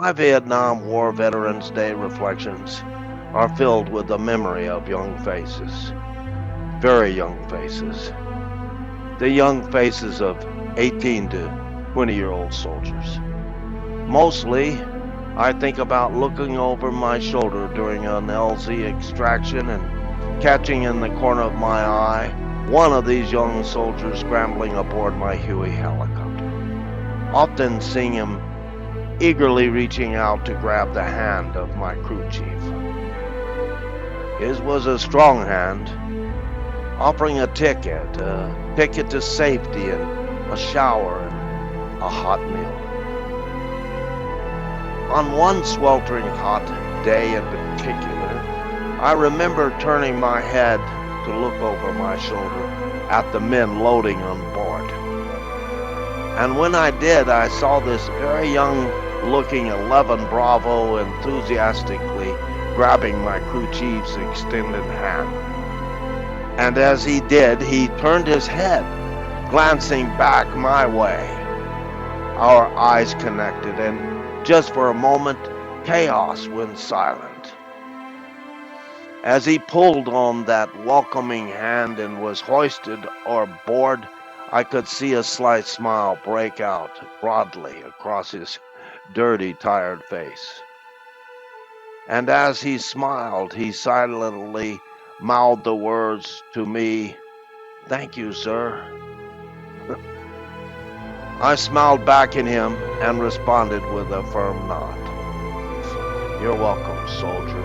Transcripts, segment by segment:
My Vietnam War Veterans Day reflections are filled with the memory of young faces, very young faces, the young faces of 18 to 20-year-old soldiers. Mostly, I think about looking over my shoulder during an LZ extraction and catching in the corner of my eye one of these young soldiers scrambling aboard my Huey helicopter. Often seeing him eagerly reaching out to grab the hand of my crew chief. His was a strong hand, offering a ticket to safety and a shower and a hot meal. On one sweltering hot day in particular, I remember turning my head to look over my shoulder at the men loading on board. And when I did, I saw this very young-looking 11 Bravo enthusiastically grabbing my crew chief's extended hand. And as he did, he turned his head, glancing back my way. Our eyes connected, and just for a moment, chaos went silent. As he pulled on that welcoming hand and was hoisted aboard, I could see a slight smile break out broadly across his dirty, tired face. And as he smiled, he silently mouthed the words to me, "Thank you, sir." I smiled back at him and responded with a firm nod. "You're welcome, soldier."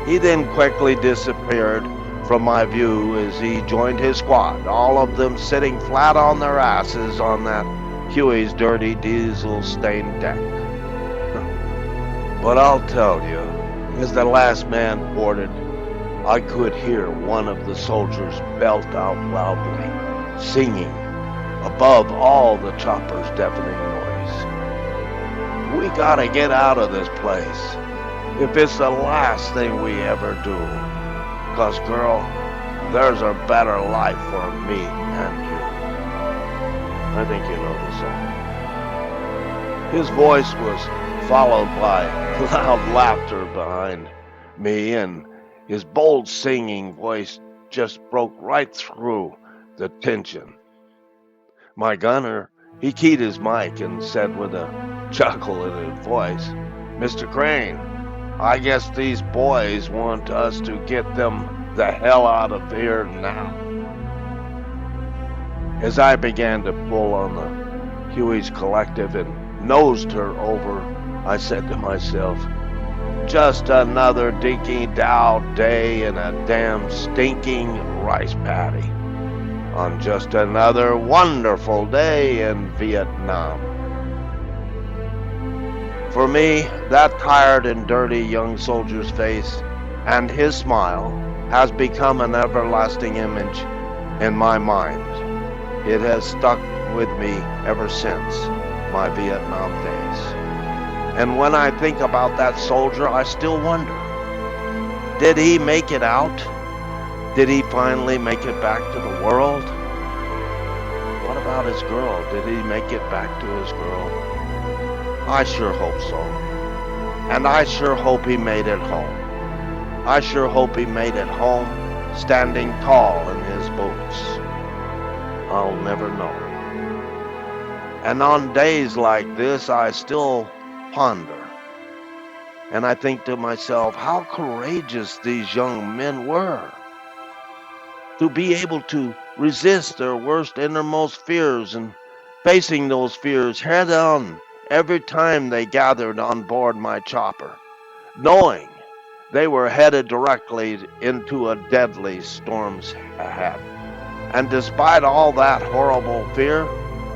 He then quickly disappeared from my view as he joined his squad, all of them sitting flat on their asses on that Huey's dirty diesel-stained deck. But I'll tell you, as the last man boarded, I could hear one of the soldiers belt out loudly, singing above all the chopper's deafening noise. "We gotta get out of this place, if it's the last thing we ever do. 'Cause, girl, there's a better life for me and you." I think you know the song. His voice was followed by loud laughter behind me, and his bold singing voice just broke right through the tension. My gunner, he keyed his mic and said with a chuckle in his voice, "Mr. Crane, I guess these boys want us to get them the hell out of here now." As I began to pull on the Huey's collective and nosed her over, I said to myself, "Just another dinky-dow day in a damn stinking rice paddy. On just another wonderful day in Vietnam." For me, that tired and dirty young soldier's face and his smile has become an everlasting image in my mind. It has stuck with me ever since my Vietnam days. And when I think about that soldier, I still wonder, did he make it out? Did he finally make it back to the world? What about his girl? Did he make it back to his girl? I sure hope so. And I sure hope he made it home. I sure hope he made it home, standing tall in his boots. I'll never know. And on days like this, I still ponder. And I think to myself, how courageous these young men were. To be able to resist their worst innermost fears and facing those fears head on every time they gathered on board my chopper, knowing they were headed directly into a deadly storm's ahead. And despite all that horrible fear,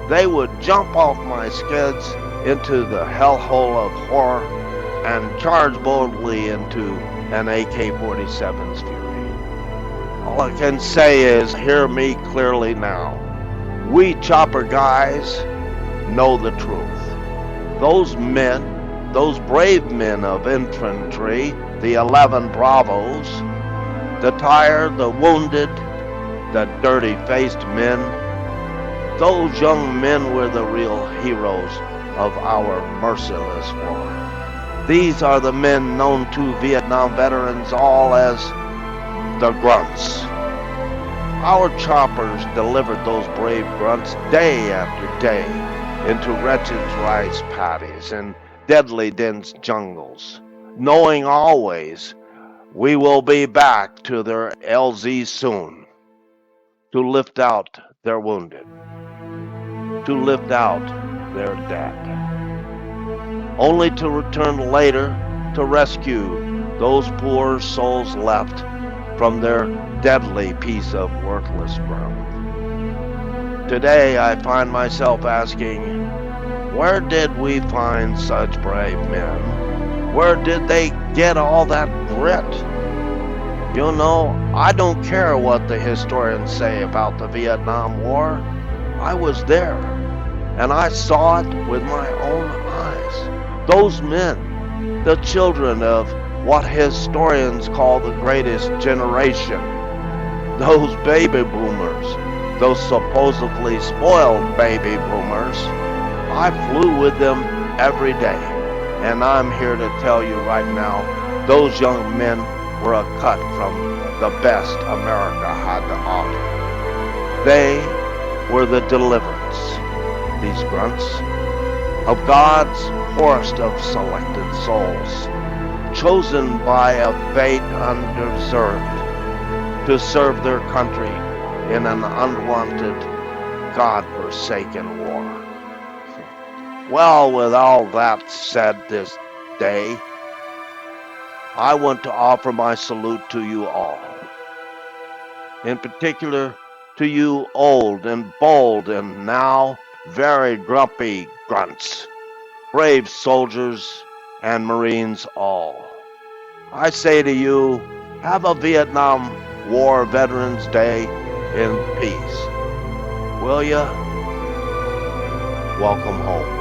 they would jump off my skids into the hellhole of horror and charge boldly into an AK-47's fury. All I can say is, hear me clearly now. We chopper guys know the truth. Those men, those brave men of infantry, the 11 Bravos, the tired, the wounded, the dirty-faced men, those young men were the real heroes of our merciless war. These are the men known to Vietnam veterans all as the grunts. Our choppers delivered those brave grunts day after day into wretched rice paddies and deadly dense jungles, knowing always we will be back to their LZ soon to lift out their wounded, to lift out their dead, only to return later to rescue those poor souls left from their deadly piece of worthless ground. Today I find myself asking, where did we find such brave men? Where did they get all that grit? You know, I don't care what the historians say about the Vietnam War. I was there, and I saw it with my own eyes. Those men, the children of what historians call the greatest generation, those baby boomers, those supposedly spoiled baby boomers, I flew with them every day. And I'm here to tell you right now, those young men were a cut from the best America had to offer. They were the deliverance, these grunts, of God's poorest of selected souls, chosen by a fate undeserved to serve their country in an unwanted, God-forsaken war. Well, with all that said this day, I want to offer my salute to you all, in particular to you old and bold and now very grumpy grunts, brave soldiers and Marines all. I say to you, have a Vietnam War Veterans Day in peace. Will ya? Welcome home.